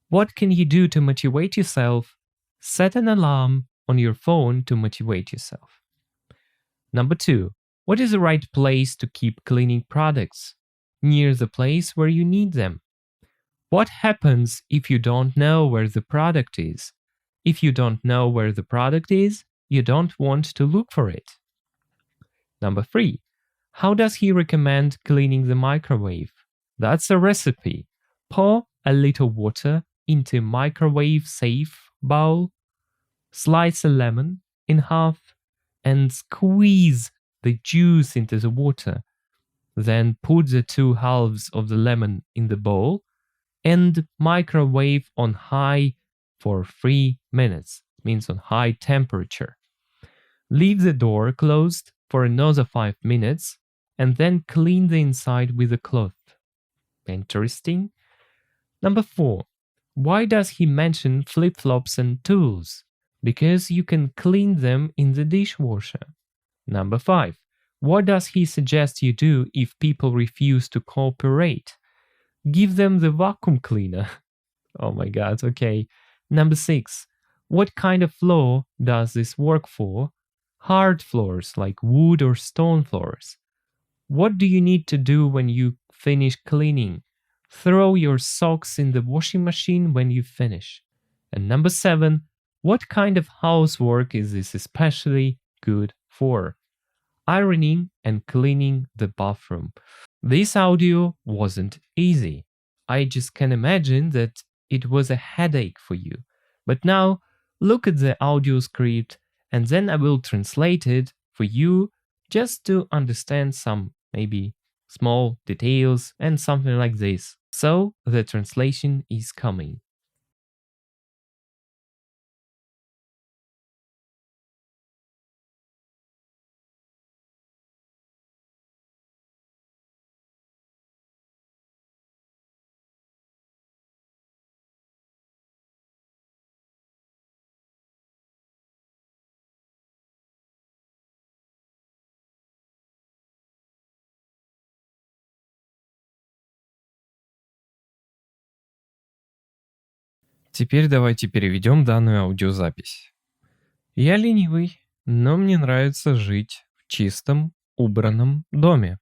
What can you do to motivate yourself? Set an alarm on your phone to motivate yourself. Number 2. What is the right place to keep cleaning products? Near the place where you need them. What happens if you don't know where the product is? If you don't know where the product is, you don't want to look for it. Number 3. How does he recommend cleaning the microwave? That's a recipe. Pour a little water into a microwave-safe bowl, slice a lemon in half, and squeeze the juice into the water. Then put the 2 halves of the lemon in the bowl and microwave on high for 3 minutes, means on high temperature. Leave the door closed for another 5 minutes and then clean the inside with a cloth. Interesting. Number 4. Why does he mention flip-flops and tools? Because you can clean them in the dishwasher. Number 5. What does he suggest you do if people refuse to cooperate? Give them the vacuum cleaner. Oh my god, okay. Number 6. What kind of floor does this work for? Hard floors like wood or stone floors. What do you need to do when you finish cleaning? Throw your socks in the washing machine when you finish. And number 7. What kind of housework is this especially good for? Ironing and cleaning the bathroom. This audio wasn't easy. I just can imagine that it was a headache for you. But now, look at the audio script and then I will translate it for you just to understand some maybe small details and something like this. So, the translation is coming. Теперь давайте переведем данную аудиозапись. Я ленивый, но мне нравится жить в чистом, убранном доме.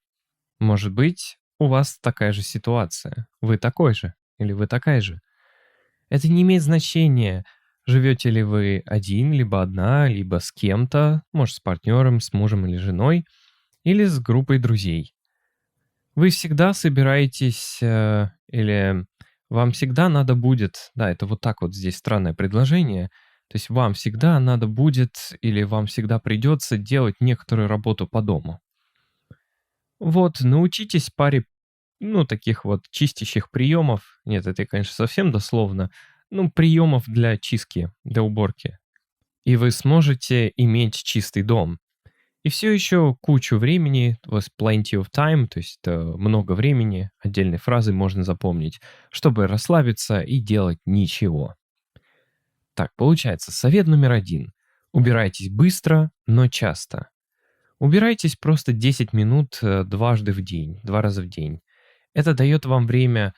Может быть, у вас такая же ситуация. Вы такой же или вы такая же. Это не имеет значения, живете ли вы один, либо одна, либо с кем-то, может, с партнером, с мужем или женой, или с группой друзей. Вы всегда собираетесь или вам всегда надо будет, да, это вот так вот здесь странное предложение, то есть вам всегда надо будет или вам всегда придется делать некоторую работу по дому. Вот, научитесь паре, таких вот чистящих приемов, нет, это, конечно, совсем дословно, приемов для чистки, для уборки. И вы сможете иметь чистый дом. И все еще кучу времени, у вас plenty of time, то есть много времени, отдельной фразы можно запомнить, чтобы расслабиться и делать ничего. Так, получается, совет номер 1. Убирайтесь быстро, но часто. Убирайтесь просто 10 минут дважды в день, 2 раза в день. Это дает вам время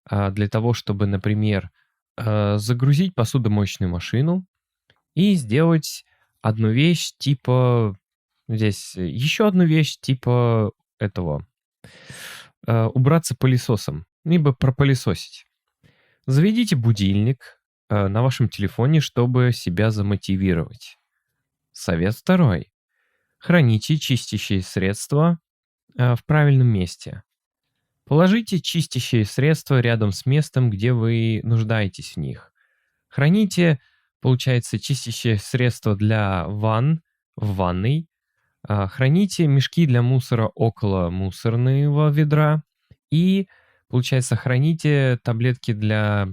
для того, чтобы, например, загрузить посудомоечную машину и сделать одну вещь типа... Здесь еще одну вещь типа этого. Убраться пылесосом, либо пропылесосить. Заведите будильник на вашем телефоне, чтобы себя замотивировать. Совет 2. Храните чистящие средства в правильном месте. Положите чистящие средства рядом с местом, где вы нуждаетесь в них. Храните, получается, чистящие средства для ванн в ванной. Храните мешки для мусора около мусорного ведра. И, получается, храните таблетки для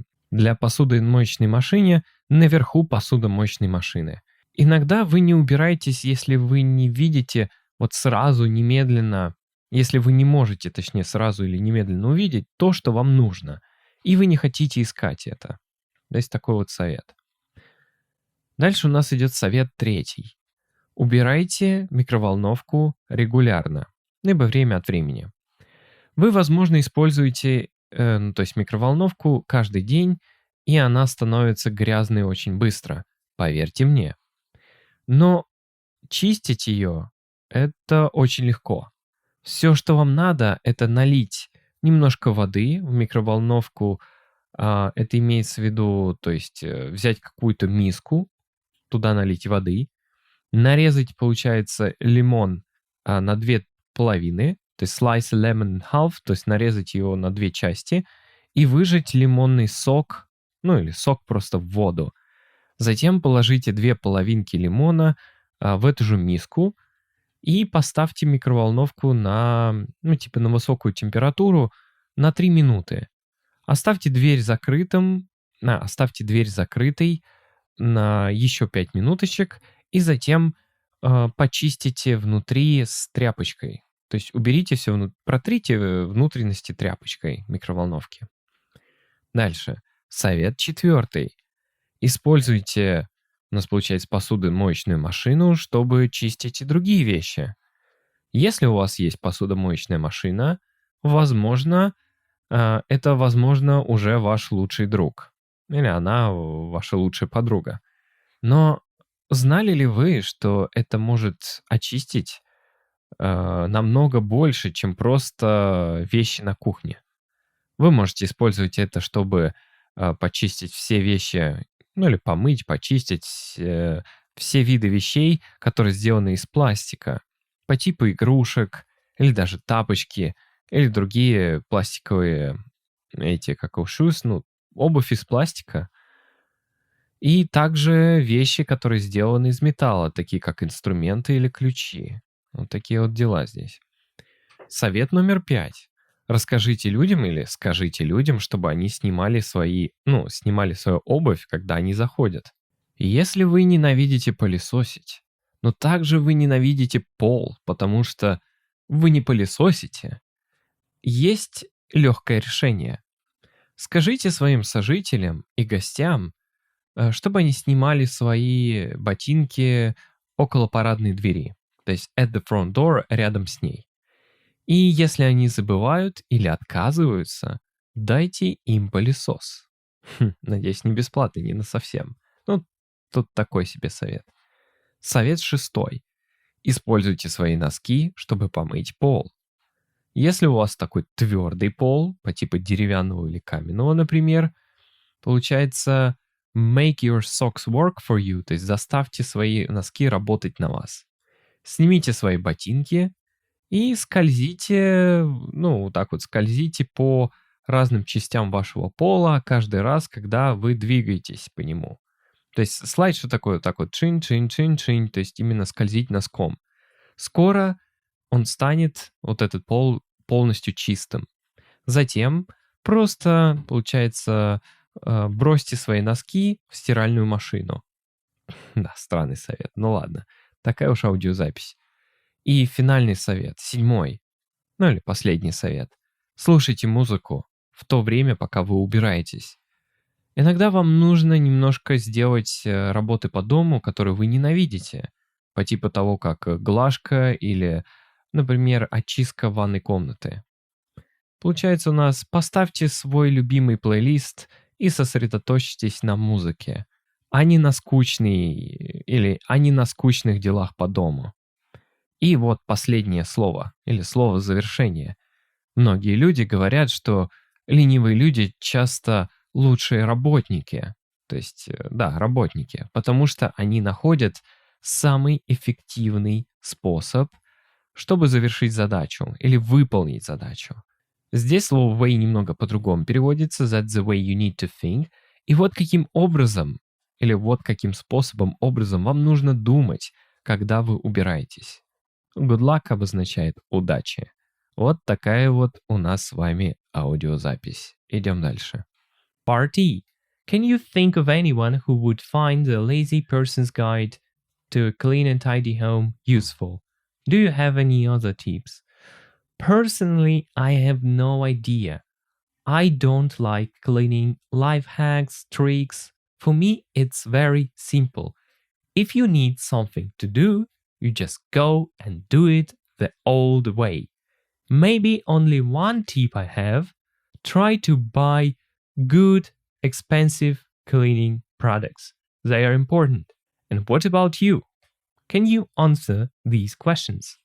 посудомоечной машины наверху посудомоечной машины. Иногда вы не убираетесь, если вы не видите вот сразу, немедленно, если вы не можете, точнее, сразу или немедленно увидеть то, что вам нужно, и вы не хотите искать это. То есть такой вот совет. Дальше у нас идет совет 3. Убирайте микроволновку регулярно, либо время от времени. Вы, возможно, используете то есть микроволновку каждый день, и она становится грязной очень быстро, поверьте мне. Но чистить ее – это очень легко. Все, что вам надо, это налить немножко воды в микроволновку. Это имеется в виду, то есть взять какую-то миску, туда налить воды, нарезать, получается, лимон на 2 половины, то есть slice a lemon in half, то есть нарезать его на 2 части, и выжать лимонный сок, ну или сок просто в воду. Затем положите 2 половинки лимона в эту же миску и поставьте микроволновку на высокую температуру на 3 минуты. Оставьте дверь закрытой на еще 5 минуточек, и затем почистите внутри с тряпочкой. То есть уберите все, протрите внутренности тряпочкой микроволновки. Дальше. Совет 4. Используйте, у нас получается, посудомоечную машину, чтобы чистить и другие вещи. Если у вас есть посудомоечная машина, возможно, это, уже ваш лучший друг. Или она ваша лучшая подруга. Но знали ли вы, что это может очистить намного больше, чем просто вещи на кухне? Вы можете использовать это, чтобы почистить все вещи, или помыть, почистить все виды вещей, которые сделаны из пластика, по типу игрушек, или даже тапочки, или другие пластиковые, shoes, обувь из пластика. И также вещи, которые сделаны из металла, такие как инструменты или ключи. Вот такие вот дела здесь. Совет номер 5. Расскажите людям или скажите людям, чтобы они снимали свою обувь, когда они заходят. Если вы ненавидите пылесосить, но также вы ненавидите пол, потому что вы не пылесосите, есть легкое решение. Скажите своим сожителям и гостям, чтобы они снимали свои ботинки около парадной двери, то есть at the front door, рядом с ней. И если они забывают или отказываются, дайте им пылесос. Надеюсь, не бесплатно, не насовсем. Тут такой себе совет. Совет 6. Используйте свои носки, чтобы помыть пол. Если у вас такой твердый пол, по типу деревянного или каменного, например, получается make your socks work for you, то есть заставьте свои носки работать на вас. Снимите свои ботинки и скользите, скользите по разным частям вашего пола каждый раз, когда вы двигаетесь по нему. То есть слайд, что такое? Так вот, чин-чин-чин-чин, то есть именно скользить носком. Скоро он станет, этот пол, полностью чистым. Затем просто, получается, бросьте свои носки в стиральную машину. Да, странный совет, ну ладно. Такая уж аудиозапись. И финальный совет, 7. Или последний совет. Слушайте музыку в то время, пока вы убираетесь. Иногда вам нужно немножко сделать работы по дому, которые вы ненавидите, по типу того, как глажка или, например, очистка ванной комнаты. Получается у нас поставьте свой любимый плейлист и сосредоточьтесь на музыке, а не на скучных делах по дому. И вот последнее слово или слово завершения. Многие люди говорят, что ленивые люди часто лучшие работники. То есть, да, работники, потому что они находят самый эффективный способ, чтобы завершить задачу или выполнить задачу. Здесь слово way немного по-другому переводится, that's the way you need to think. И вот каким образом, или вот каким образом вам нужно думать, когда вы убираетесь. Good luck обозначает удачи. Вот такая вот у нас с вами аудиозапись. Идем дальше. Part E. Can you think of anyone who would find the lazy person's guide to a clean and tidy home useful? Do you have any other tips? Personally, I have no idea. I don't like cleaning life hacks, tricks. For me, it's very simple. If you need something to do, you just go and do it the old way. Maybe only one tip I have: try to buy good, expensive cleaning products. They are important. And what about you? Can you answer these questions?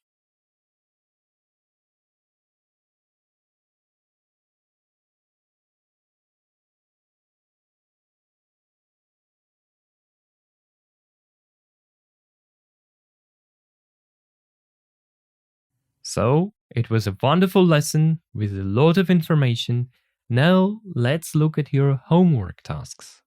So, it was a wonderful lesson with a lot of information. Now, let's look at your homework tasks.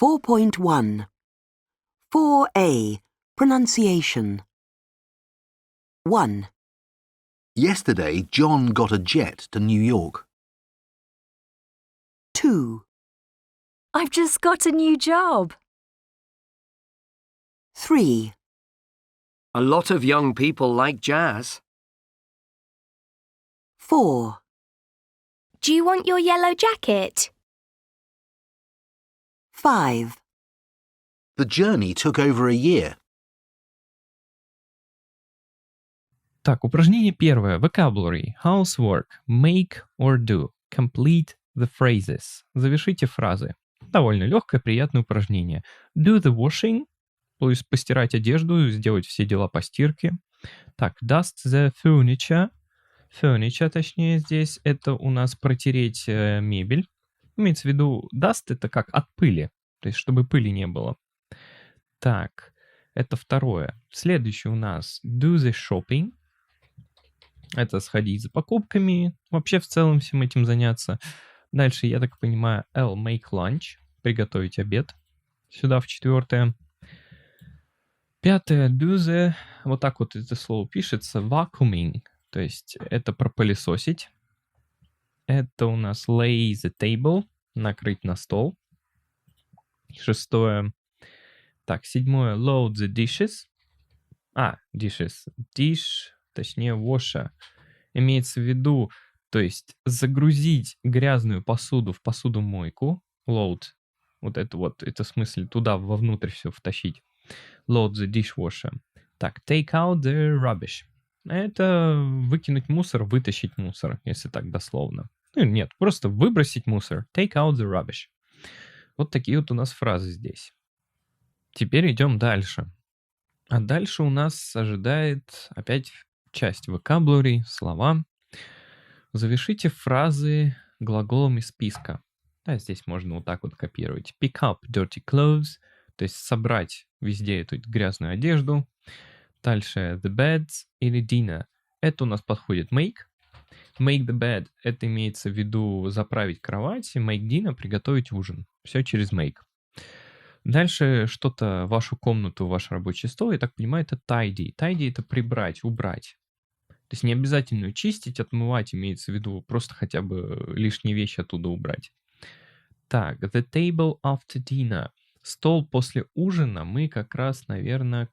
Four point 1. 4A. Pronunciation. 1, Yesterday, John got a jet to New York. 2, I've just got a new job. 3, A lot of young people like jazz. 4, Do you want your yellow jacket? 5, The journey took over a year. Так, упражнение первое. Vocabulary. Housework. Make or do. Complete the phrases. Завершите фразы. Довольно легкое, приятное упражнение. Do the washing. То есть постирать одежду, сделать все дела по стирке. Так, dust the furniture. Furniture, точнее, здесь это у нас протереть мебель. Имеется в виду dust это как от пыли. То есть чтобы пыли не было. Так, это второе. Следующее у нас do the shopping. Это сходить за покупками, вообще в целом всем этим заняться. Дальше, я так понимаю, L, make lunch, приготовить обед. Сюда в четвертое. Пятое, do the, вот так вот это слово пишется, vacuuming, то есть это пропылесосить. Это у нас lay the table, накрыть на стол. Шестое. Так, седьмое, load the dishes. Dishes. Dish, точнее, washer. Имеется в виду, то есть загрузить грязную посуду в посудомойку. Load. Вот, это в смысле туда вовнутрь все втащить. Load the dishwasher. Так, take out the rubbish. Это выкинуть мусор, вытащить мусор, если так дословно. Ну, нет, просто выбросить мусор. Take out the rubbish. Вот такие вот у нас фразы здесь. Теперь идем дальше. А дальше у нас ожидает опять часть vocabulary, слова. Завершите фразы глаголом из списка. Да, здесь можно вот так вот копировать. Pick up dirty clothes, то есть собрать везде эту грязную одежду. Дальше the beds или dinner. Это у нас подходит make. Make the bed, это имеется в виду заправить кровать. Make dinner, приготовить ужин. Все через make. Дальше что-то, вашу комнату, ваш рабочий стол, я так понимаю, это tidy. Tidy это прибрать, убрать. То есть не обязательно чистить, отмывать, имеется в виду просто хотя бы лишние вещи оттуда убрать. Так, the table after dinner. Стол после ужина мы как раз, наверное,